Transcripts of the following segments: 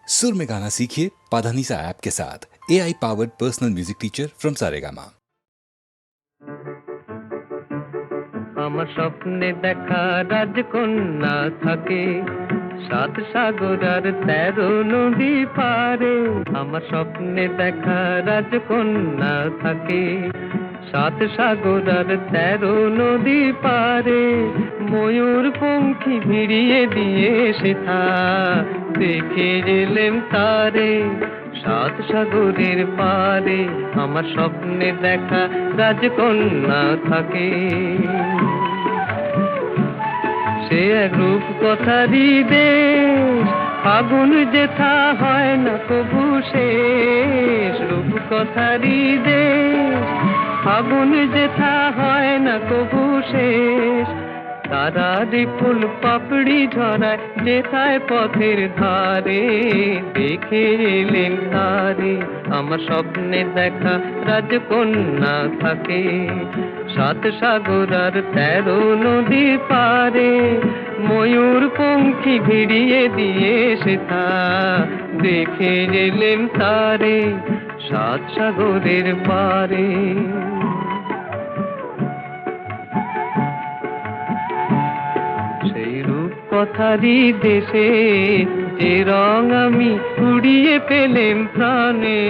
सुर में गाना सीखिए पाधानीसा ऐप के साथ। AI powered personal music teacher from Saregama. আমার স্বপ্নে দেখা রাজকন্যা থাকে 7 সাগর আর 13 নদী পারে। আমার স্বপ্নে দেখা রাজকন্যা থাকে 7 সাগর আর 13 নদী পারে। ময়ূর পঙ্খী ভিড়িয়ে দিয়ে সেথা দেখে এলেম তারে 7 সাগরের পারে। আমার স্বপ্নে দেখা রাজকন্যা থাকে। সে এক রূপ কথারই দেশ, ফাগুন যেথা হয় না কবু শেষ। রূপ কথারই দেশ, ফাগুন যেথা হয় না কবু শেষ। তারারি ফুল পাপড়ি ঝরায় যেথায় পথের ধারে দেখে এলেন তারে। আমার স্বপ্নে দেখা রাজকন্যা থাকে 7 সাগর আর 13 নদী পারে। ময়ূর পঙ্খী ভিড়িয়ে দিয়ে সেথা দেখে এলেন তারে 7 সাগরের পারে। কথারই দেশে যে রং আমি কুড়িয়ে পেলেম প্রাণে,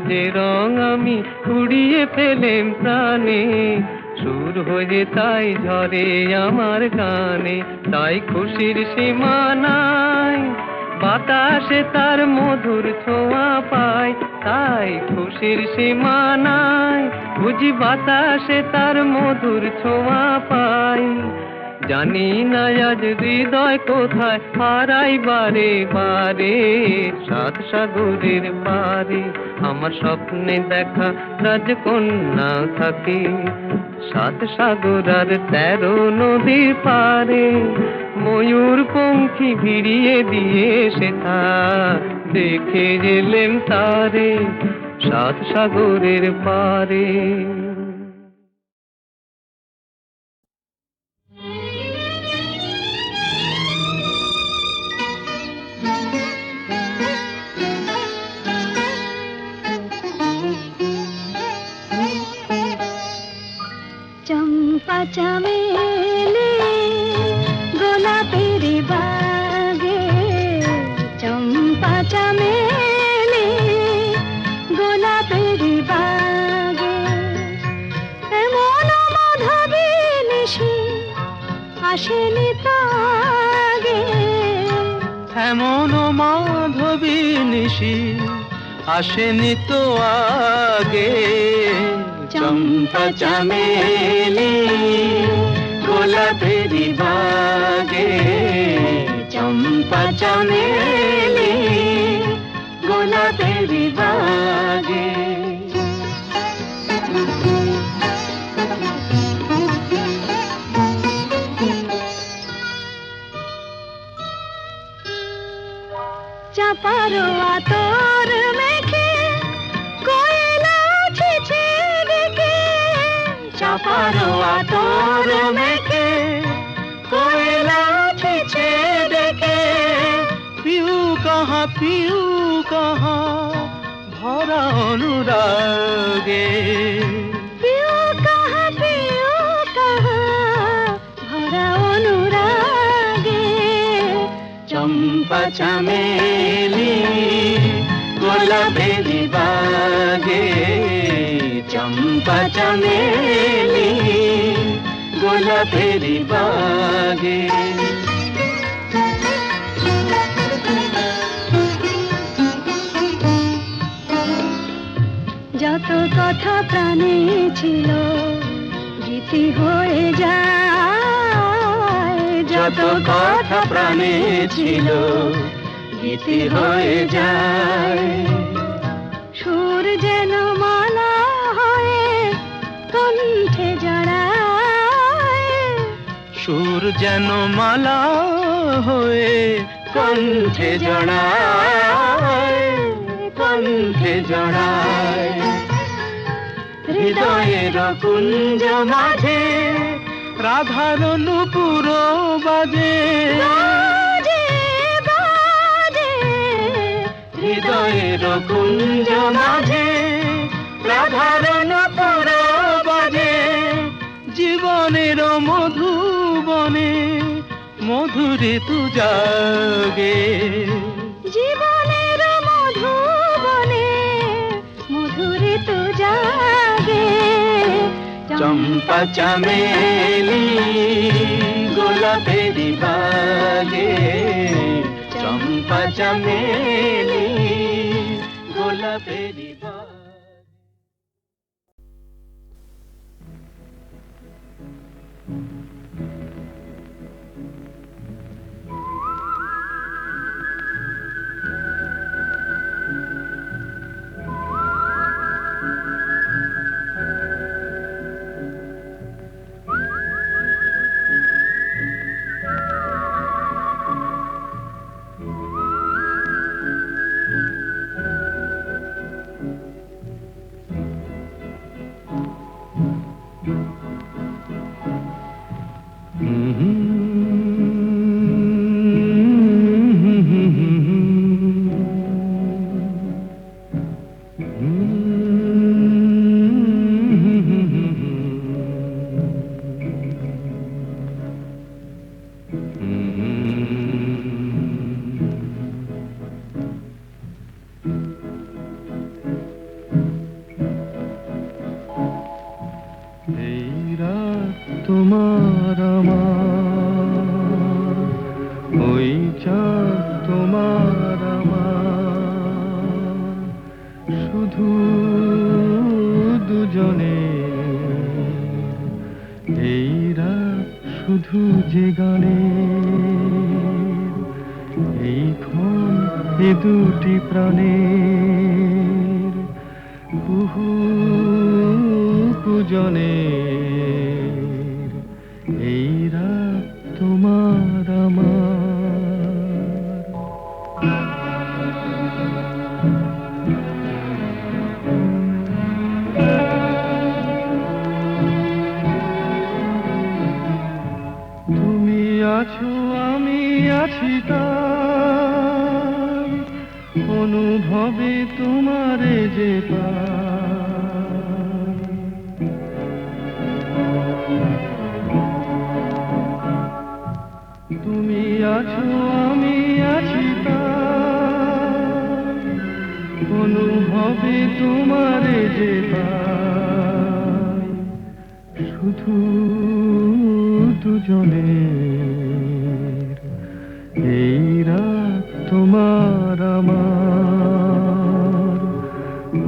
যে রং আমি কুড়িয়ে পেলেম প্রাণে। সুর হয়ে তাই ঝরে আমার গানে, তাই খুশির সীমা নাই। বাতাসে তার মধুর ছোঁয়া পায়, তাই খুশির সীমা নাই। বুঝি বাতাসে তার মধুর ছোঁয়া পাই। জানি না আজ হৃদয় কোথায় হারাই বারে বারে 7 সাগরের পারে। আমার স্বপ্নে দেখা রাজকন্যা থাকে 7 সাগর আর 13 নদীর পারে। ময়ূর পঙ্খী ভিড়িয়ে দিয়ে সেথা দেখে এলেম তারে 7 সাগরের পারে। চম্পা চামেলি গোলাপের বাগে, চম্পা চামেলি গোলাপের বাগে। এমন মাধবী নিশি আসেনি তো আগে, এমন মাধবী নিশি আসেনি তো আগে। চম্পা চামেলি গোলাপের বাগে, চম্পা চামেলি গোলাপের বাগে। চাপার আতর মেখে কোয়েলা ছিছে ডেকে, চাপার আতর মেখে কোয়েলা ছিছে ডেকে। পিউ কাহা ভরা অনুরাগে। পিউ কাহা ভরা অনুরাগে। চম্পা চামেলি গোলাপের বাগে, চম্পা চামেলি গোলাপের বাগে। যত কথা প্রাণে ছিল গীতি হয়ে যায়, যত কথা প্রাণে ছিল গীতি হয়ে যায়। সুর যেন মালা হয়ে কণ্ঠে জড়ায়, সুর যেন মালা হয়ে কণ্ঠে জড়ায়, কণ্ঠে জড়ায়। হৃদয়ের কুঞ্জ মাঝে রাধার নূপুর বাজে, বাজে বাজে জীবনের কুঞ্জ মাঝে রাধার নূপুর বাজে, জীবনের মধুবনে মধুর ঋতু জাগে। জীবনের মধুবনে মধুর ঋতু জাগে। চম্পা চামেলি গোলাপেরি বাগে, চম্পা চামেলি গোলাপেরি বাগে। তোমার আমার ওই চাঁদ তোমার আমার, শুধু দুজনে এই রাত শুধু যে গানে, এই ক্ষণ এ দুটি প্রাণের কুহু কুজনে, এই রাত তোমার আমার। তুমি আছো আমি আছি তাই, অনুভবে তোমারে যে পাই। তুমি আছো আমি আছি তাই, অনুভবে তোমারে যে পাই। শুধু দুজনের এই রাত তোমার আমার,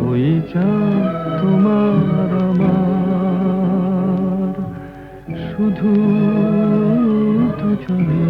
ওই চাঁদ তোমার আমার, শুধু দুজনের।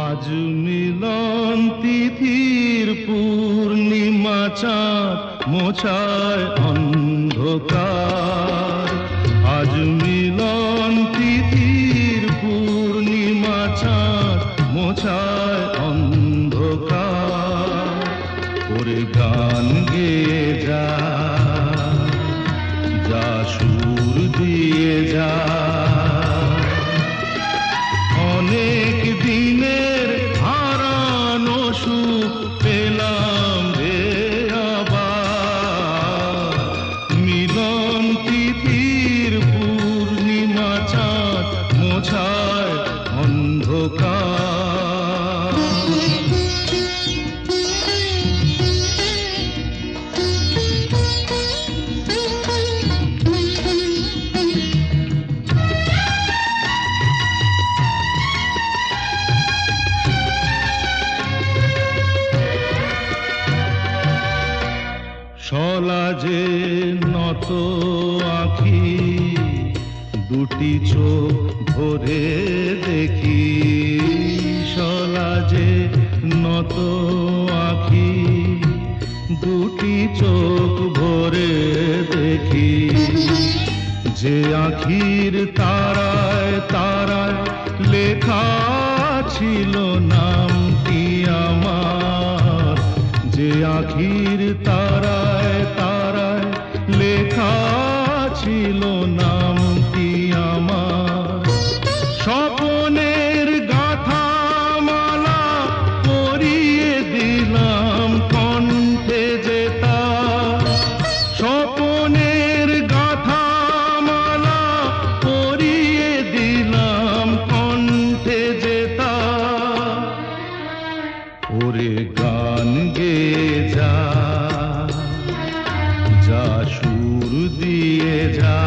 আজ মিলন তিথির পূর্ণিমা চাঁদ মোছায় অন্ধকার। আজ মিলন তিথির পূর্ণিমা চাঁদ মোছায় অন্ধকার। ওরে গান গেয়ে যা, যা সুর দিয়ে যা, অনেক দিনের হারানো সুখ পেলাম রে আবার। মিলন তিথির পূর্ণিমা চাঁদ মোছায় অন্ধকার। সলাজে নত আঁখি দুটি চোখ ভরে দেখি, সলাজে নত আঁখি দুটি চোখ ভরে দেখি, যে আঁখির তারায় তারায় লেখা ছিল নামটি আমার, যে আঁখির তারায় তারায় লেখা ছিল নামটি আমার। স্বপনের গাথা মালা পরিয়ে দিলাম কণ্ঠে যেতা, স্বপনের গাথা মালা পরিয়ে দিলাম কণ্ঠে যেতা। ওরে গান গেয়ে যা, যা সুর দিয়ে যা,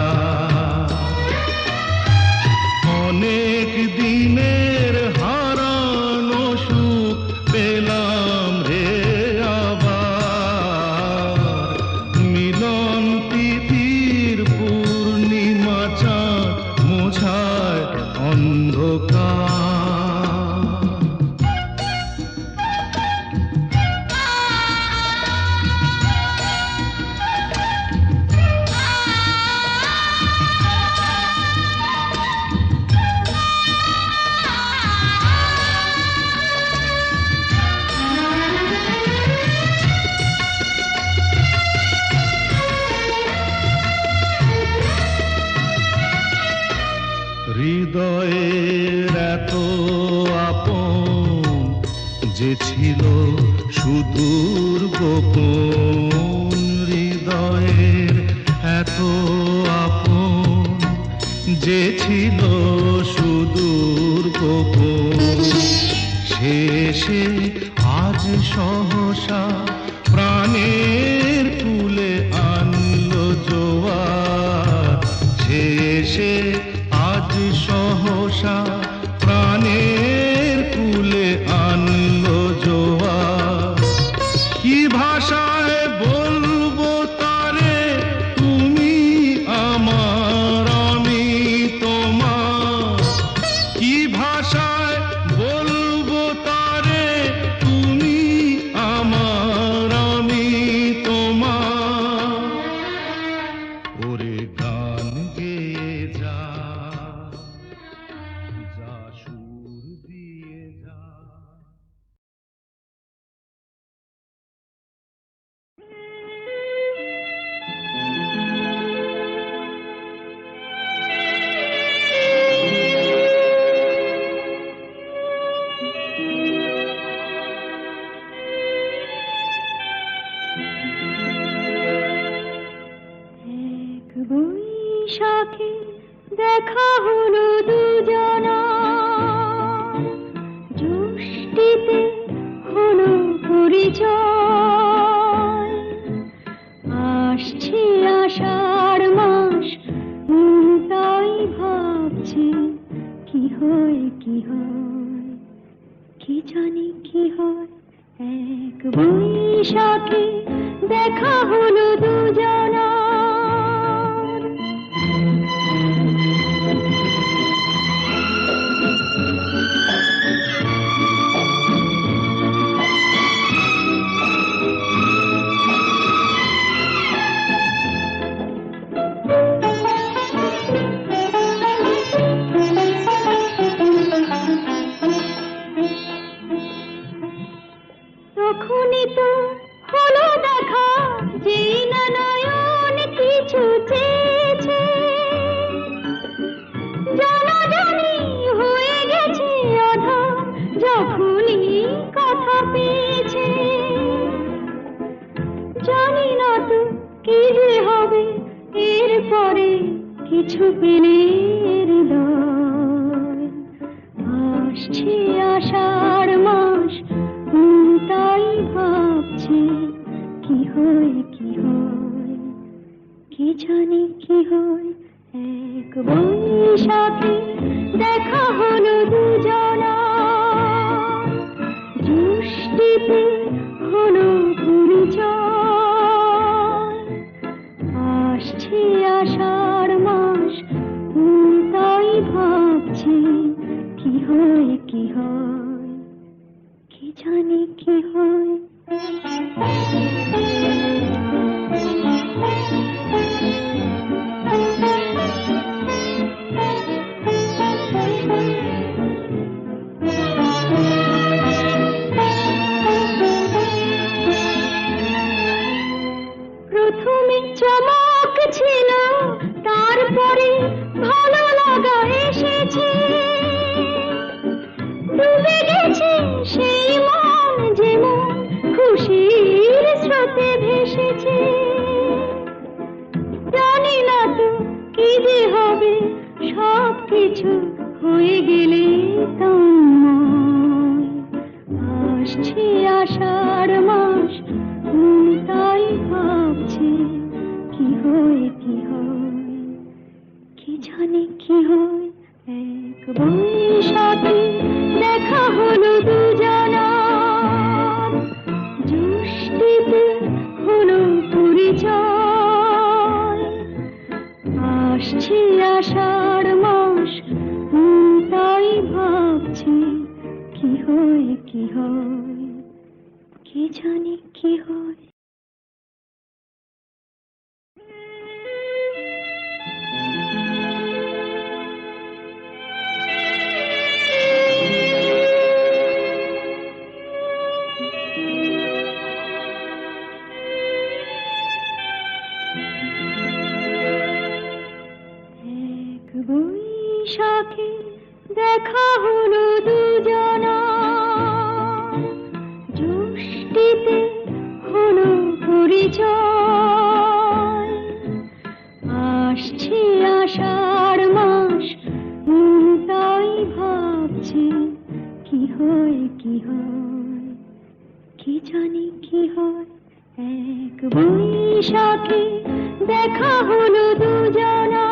অনেক দিনের হারানো সুখ পেলাম রে আবার। মিলন তিথির পূর্ণিমা চাঁদ মোছায় অন্ধকার। হৃদয়ের এত আপন যে ছিল সুদূর গোপন, হৃদয়ের এত আপন যে ছিল সুদূর গোপন, শেষে আজ সহসা প্রাণের কুলে আনলো জোয়ার, শেষে আজ সহসা প্রাণের কুলে আনলো জোয়ার। কি ভাষায় বলবো তারে তুমি আমার আমি তোমার, কি ভাষায় বলবো তারে তুমি আমার আমি তোমার। ওরে গান গেয়ে যা, যা সুর দিয়ে যা। এক বৈশাখে দেখা হলো দুজনা, জ্যৈষ্ঠীতে হলো পরিচয়। আসছে আষাঢ় মাস, তাই ভাবছি কি হয় কি হয়, কি জানি কি হয়। এক বৈশাখে দেখা হলো দুজনা, তখনই তো হলো দেখা, যেই না নয়ন কিছু চেয়েছে, জানাজানি হয়ে গেছে আধা যখনই কথা পেয়েছে। জানি না তো কি যে হবে এরপরে, কিছু পেলে হৃদয়। আসছে আষাঢ় মাস, তাই ভাবছি কি হয় কি হয়, কি জানি কি হয়। এক বৈশাখে দেখা হলো দুজনা, জ্যৈষ্ঠীতে হলো পরিচয়। বৈশাখে দেখা হলো দুজনা, জ্যৈষ্ঠীতে হলো পরিচয়। আসছে আষাঢ় মাস, তাই ভাবছি কি হয় কি হয়, কি জানি কি হয়। এক বৈশাখে দেখা হলো দুজনা।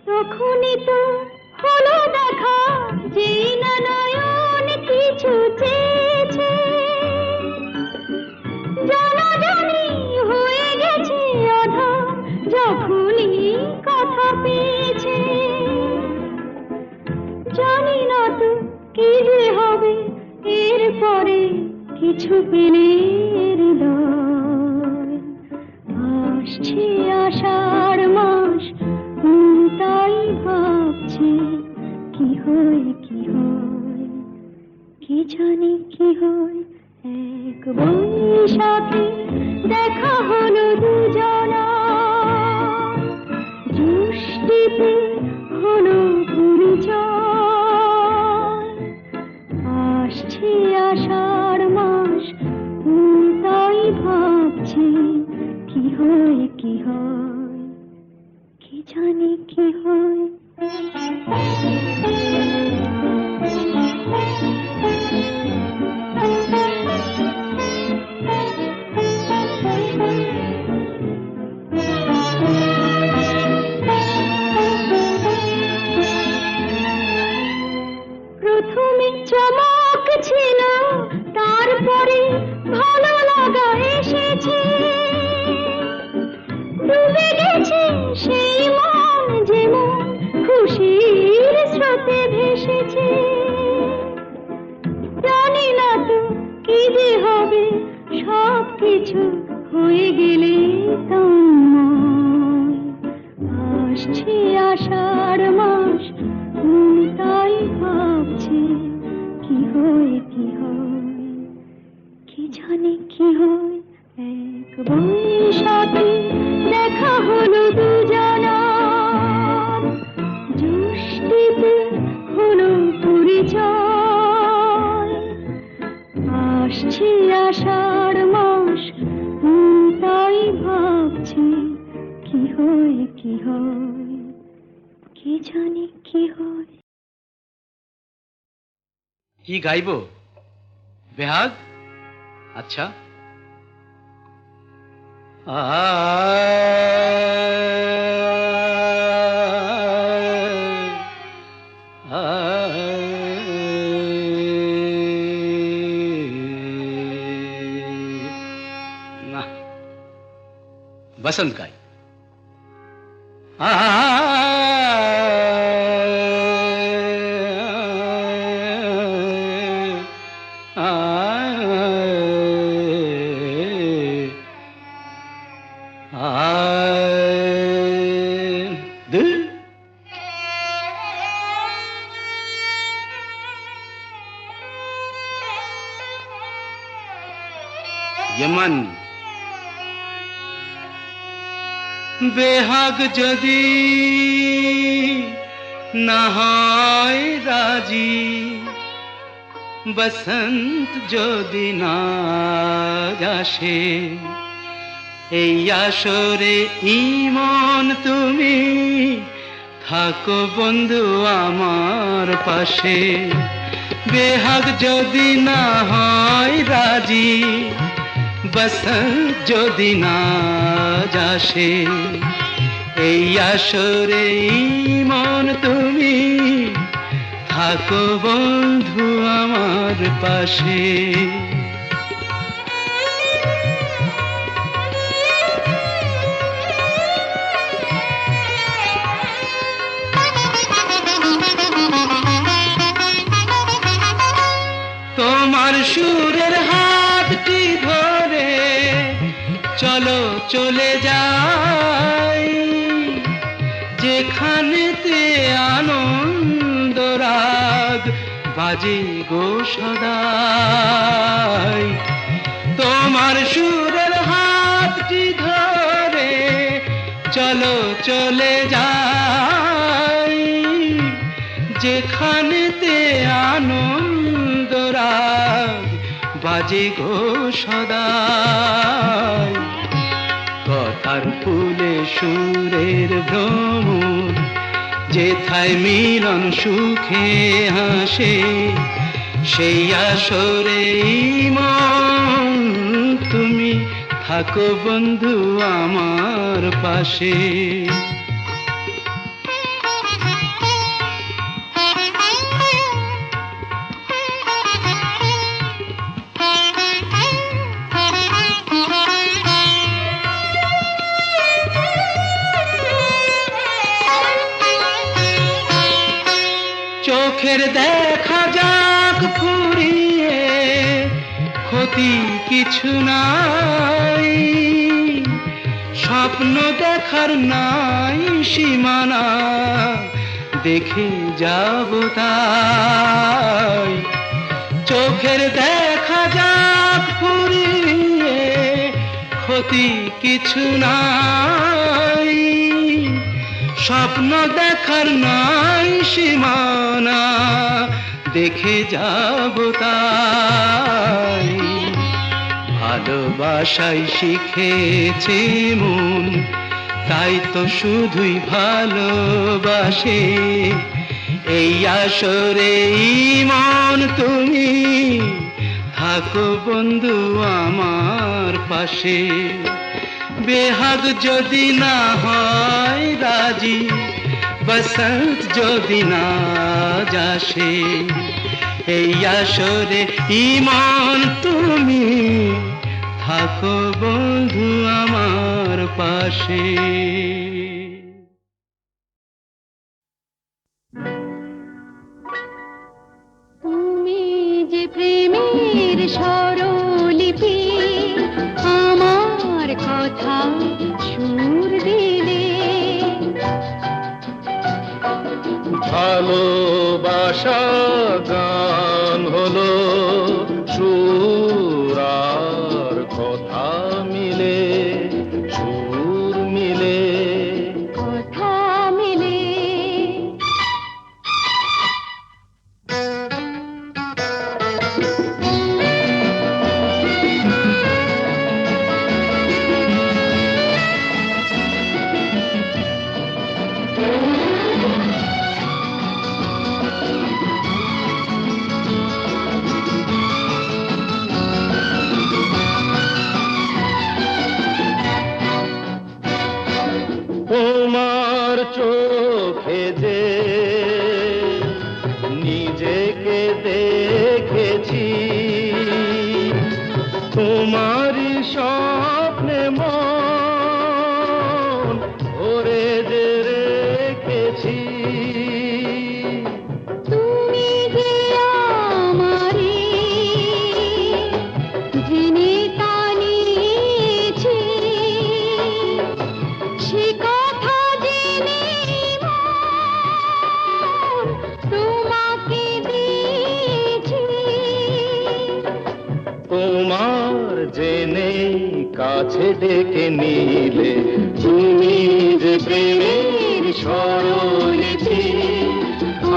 তখনই তো হলো দেখা, যেই না নয়ন কিছু চেয়েছে। জানাজানি হয়ে গেছে আধা, যখনই কথা পেয়েছে। জানি না তো কি যে হবে এরপরে, কিছু পেলে হৃদয়। আসছে আষাঢ় মাস, তাই ভাবছি কি হয় কি হয়, কি জানি কি হয়। এক বৈশাখে দেখা হলো দুজনা, জ্যৈষ্ঠীতে হলো পরিচয়। আসছে আষাঢ় মাস, তাই ভাবছি কি হয় কি হয়, কি জানি কি হয়। প্রথমে চমক ছিল, তারপরে ভালো লাগা এসেছে। ডুবে গেছে সেই মন, যেমন খুশির স্রোতে ভেসেছে। জানি না তো কি যে হবে, সব কিছু হয়ে গেলে তন্ময়। আসছে আষাঢ় মাস, তাই ভাবছি কি হয় কি হয়, কি জানি কি হয়। এক বৈশাখে দেখা হলো দুজনা, জ্যৈষ্ঠীতে হলো পরিচয়। আসছে আষাঢ় মাস, তাই ভাবছি কি হয় কি হয়, কি জানি কি হয়। কি গাইবো? বেহাগ? আচ্ছা। না, বসন্ত গাই। यमन बेहाग যদি না হয় রাজি, বসন্ত যদি না আসে, এই আসরে ইমন তুমি থাকো বন্ধু আমার পাশে। বেহাগ যদি না হয় রাজি, বসন্ত যদি না আসে, এই আসরে ইমন তুমি থাকো বন্ধু আমার পাশে। তোমার সুরের চলে যাই, যেখানেতে আনন্দ রাগ বাজে গো সদাই। তোমার সুরের হাতটি ধরে চলো চলে যাই, যেখানেতে আনন্দ রাগ বাজে গো সদাই। কথার ফুলে সুরের ভ্রমর, যেথায় মিলন সুখে হাসে, সেই আসরে মন তুমি থাকো বন্ধু আমার পাশে। চোখের দেখা যাক ফুরিয়ে, ক্ষতি কিছু নাই, স্বপ্ন দেখার নাই সীমানা, দেখে যাব তাই। চোখের দেখা যাক ফুরিয়ে, ক্ষতি কিছু নাই, স্বপ্ন দেখার নাই সীমানা, দেখে যাব তাই। ভালোবাসাই শিখেছে মন, তাই তো শুধুই ভালোবাসে। এই আসরে মন তুমি থাকো বন্ধু আমার পাশে। বেহাগ যদি না হয় রাজি, বসন্ত যদি না যাসে, এই আসরে ইমান তুমি থাকো বন্ধু আমার পাশে। তুমি যে প্রেমের স্বরলিপি, আমার কথা সুর দিলে। ভালোবাসা গান হলো, সুর আর কথা মিলে, সুর মিলে, কথা মিলে। তোমার চোখে যে নিজেকে দেখেছি, তোমারই স্বপ্নে মন ভরে যে রেখেছি। তুমি যে আমারি জেনে তা নিয়েছি, সে কথা জেনে মন তোমাকে দিয়েছি। তোমার জেনে কাছে ডেকে নিলে, তুমি যে প্রেমের স্বরলিপি,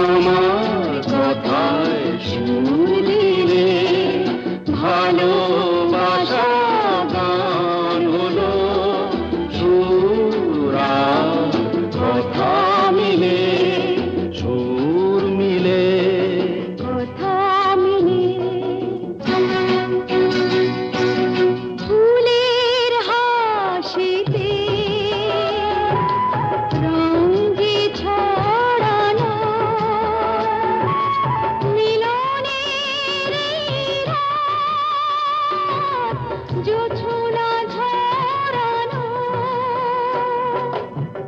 আমার কথায় সুর দিলে। ভালোবাসা গান হলো, সুর আর কথা মিলে, সুর মিলে, কথা মিলে। ফুলের হাসিতে রঙ যে ছড়ানো, মিলনের এই রাত জোছনা ঝরানো।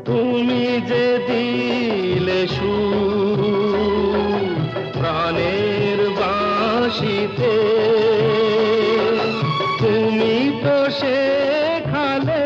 তুমি যে দিলে সুর প্রাণের বাঁশিতে, তুমি তো শেখালে